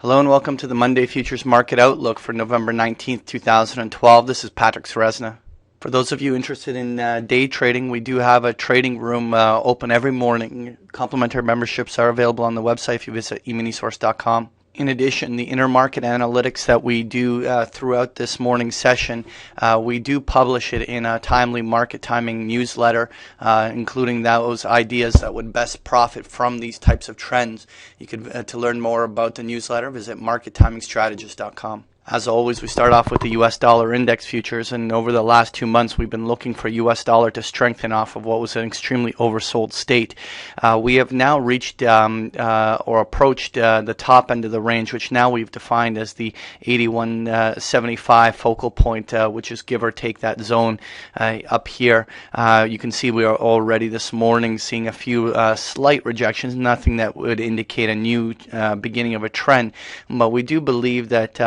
Hello and welcome to the Monday Futures Market Outlook for November 19th, 2012. This is Patrick Ceresna. For those of you interested in day trading, we do have a trading room open every morning. Complimentary memberships are available on the website if you visit eminisource.com. In addition, the intermarket analytics that we do throughout this morning's session, we do publish it in a timely market timing newsletter, including those ideas that would best profit from these types of trends. You could, to learn more about the newsletter, visit markettimingstrategist.com. As always, we start off with the U.S. dollar index futures, and over the last 2 months, we've been looking for U.S. dollar to strengthen off of what was an extremely oversold state. We have now reached or approached the top end of the range, which now we've defined as the 81.75 focal point, which is give or take that zone up here. You can see we are already this morning seeing a few slight rejections, nothing that would indicate a new beginning of a trend, but we do believe that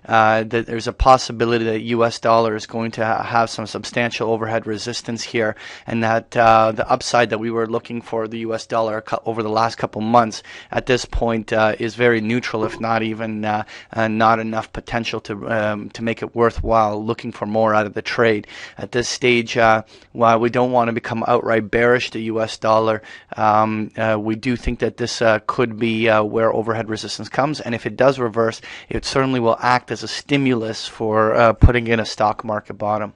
that there's a possibility that U.S. dollar is going to have some substantial overhead resistance here, and that the upside that we were looking for the U.S. dollar over the last couple months at this point is very neutral, if not even not enough potential to make it worthwhile looking for more out of the trade. At this stage, while we don't want to become outright bearish to U.S. dollar, we do think that this could be where overhead resistance comes, and if it does reverse, it certainly will act as a stimulus for putting in a stock market bottom.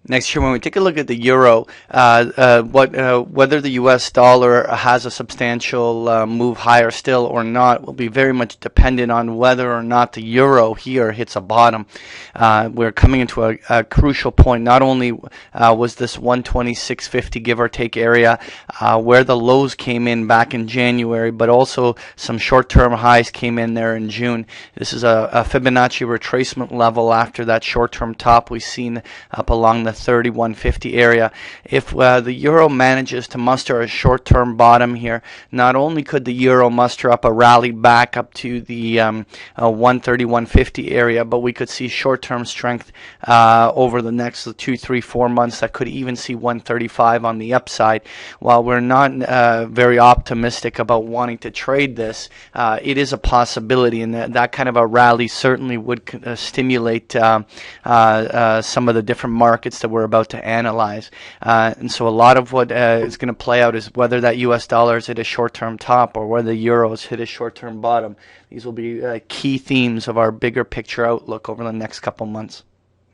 Next year, when we take a look at the euro, whether the U.S. dollar has a substantial move higher still or not will be very much dependent on whether or not the euro here hits a bottom. We're coming into a crucial point. Not only was this 126.50 give or take area where the lows came in back in January, but also some short-term highs came in there in June. This is a Fibonacci retracement level after that short-term top we've seen up along the 31.50 area. If the euro manages to muster a short-term bottom here, not only could the euro muster up a rally back up to the 131.50 area, but we could see short-term strength over the next 2, 3, 4 months that could even see 135 on the upside. While we're not very optimistic about wanting to trade this, it is a possibility, and that kind of a rally certainly would stimulate some of the different markets that we're about to analyze. And so a lot of what is going to play out is whether that U.S. dollar has hit a short-term top or whether the euros hit a short-term bottom. These will be key themes of our bigger picture outlook over the next couple months.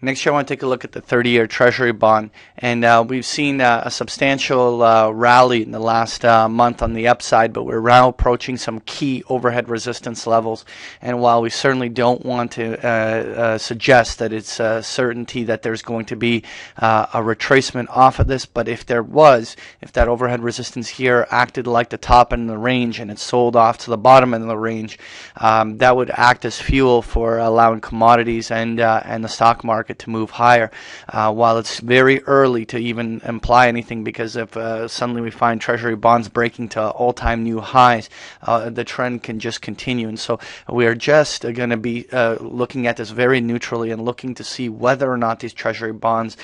Next year, I want to take a look at the 30-year Treasury bond, and we've seen a substantial rally in the last month on the upside, but we're now approaching some key overhead resistance levels. And while we certainly don't want to suggest that it's a certainty that there's going to be a retracement off of this, but if there was, if that overhead resistance here acted like the top end of the range and it sold off to the bottom end of the range, that would act as fuel for allowing commodities and the stock market to move higher. While it's very early to even imply anything, because if suddenly we find Treasury bonds breaking to all-time new highs, the trend can just continue. And so we are just going to be looking at this very neutrally and looking to see whether or not these Treasury bonds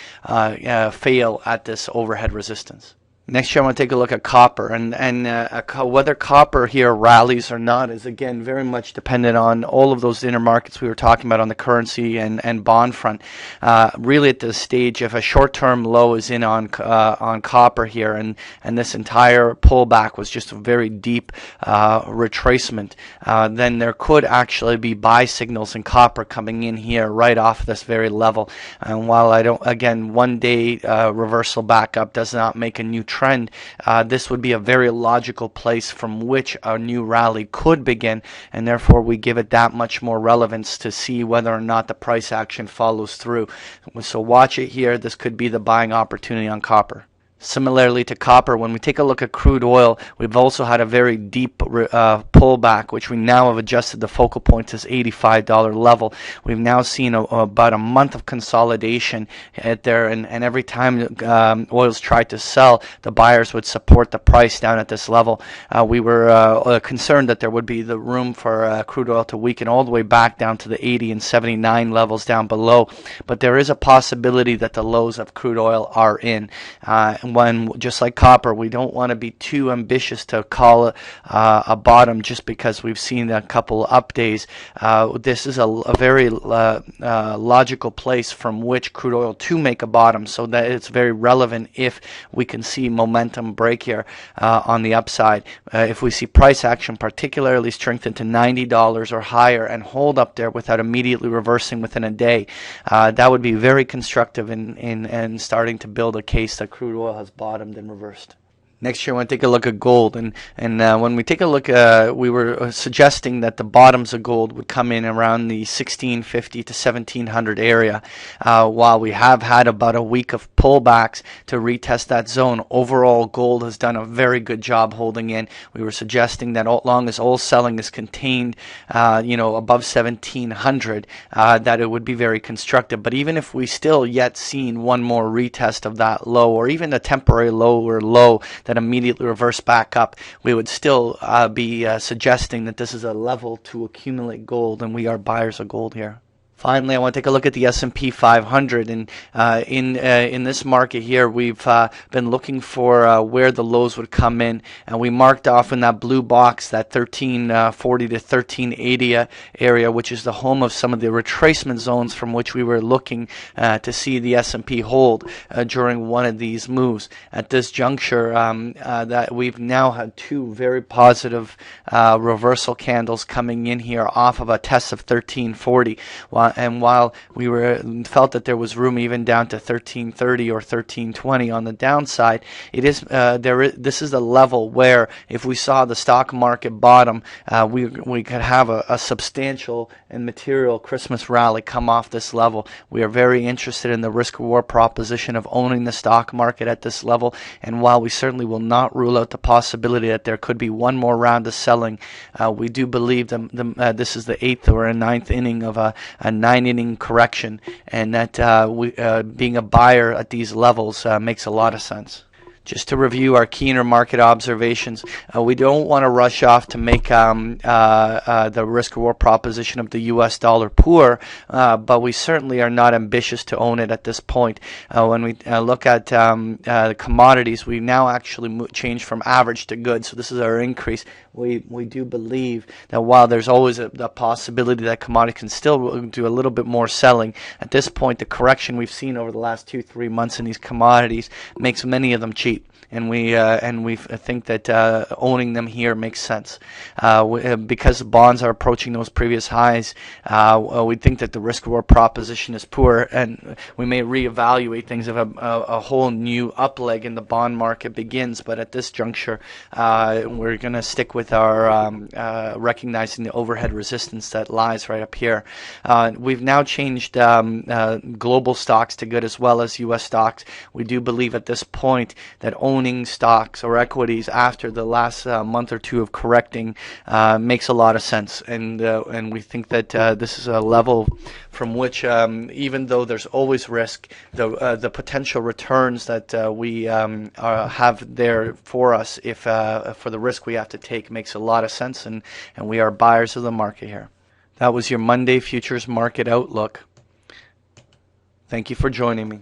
fail at this overhead resistance. Next year, I want to take a look at copper, and whether copper here rallies or not is again very much dependent on all of those inner markets we were talking about on the currency and bond front. Really, at this stage, if a short-term low is in on copper here, and this entire pullback was just a very deep retracement, then there could actually be buy signals in copper coming in here right off this very level. And while I don't, again, one day reversal back up does not make a new trend, this would be a very logical place from which a new rally could begin, and therefore we give it that much more relevance to see whether or not the price action follows through. So watch it here. This could be the buying opportunity on copper. Similarly to copper, when we take a look at crude oil, we've also had a very deep pullback, which we now have adjusted the focal point to this $85 level. We've now seen about a month of consolidation at there, and every time oil's tried to sell, the buyers would support the price down at this level. We were concerned that there would be the room for crude oil to weaken all the way back down to the 80 and 79 levels down below, but there is a possibility that the lows of crude oil are in. when, just like copper, we don't want to be too ambitious to call a bottom just because we've seen a couple up days. This is a very logical place from which crude oil to make a bottom, so that it's very relevant if we can see momentum break here on the upside. If we see price action particularly strengthen to $90 or higher and hold up there without immediately reversing within a day, that would be very constructive in starting to build a case that crude oil has bottomed and reversed. Next year, I want to take a look at gold, and when we take a look, we were suggesting that the bottoms of gold would come in around the 1650 to 1700 area. While we have had about a week of pullbacks to retest that zone, overall gold has done a very good job holding in. We were suggesting that as long as oil selling is contained, above 1700, that it would be very constructive. But even if we still yet seen one more retest of that low, or even a temporary lower low that immediately reverse back up, we would still be suggesting that this is a level to accumulate gold, and we are buyers of gold here. Finally, I want to take a look at the S&P 500, and in this market here, we've been looking for where the lows would come in, and we marked off in that blue box that 1340 to 1380 area, which is the home of some of the retracement zones from which we were looking to see the S&P hold during one of these moves. At this juncture, that we've now had two very positive reversal candles coming in here off of a test of 1340. And while we felt that there was room even down to 1330 or 1320 on the downside, it is this is a level where if we saw the stock market bottom, we could have a substantial and material Christmas rally come off this level. We are very interested in the risk-reward proposition of owning the stock market at this level, and while we certainly will not rule out the possibility that there could be one more round of selling, we do believe this is the 8th or 9th inning of a 9-inning correction, and that being a buyer at these levels makes a lot of sense. Just to review our key intermarket observations, we don't want to rush off to make the risk-reward proposition of the U.S. dollar poor, but we certainly are not ambitious to own it at this point. When we look at commodities, we now actually changed from average to good, so this is our increase. We do believe that while there's always the possibility that commodities can still do a little bit more selling, at this point the correction we've seen over the last 2-3 months in these commodities makes many of them cheap. And we think that owning them here makes sense. Because bonds are approaching those previous highs, we think that the risk-reward proposition is poor, and we may reevaluate things if a whole new up leg in the bond market begins. But at this juncture, we're going to stick with our recognizing the overhead resistance that lies right up here. We've now changed global stocks to good as well as U.S. stocks. We do believe at this point that owning stocks or equities after the last month or two of correcting makes a lot of sense, and we think that this is a level from which, even though there's always risk, the potential returns that we have there for us, if for the risk we have to take, makes a lot of sense, and we are buyers of the market here. That was your Monday Futures Market Outlook. Thank you for joining me.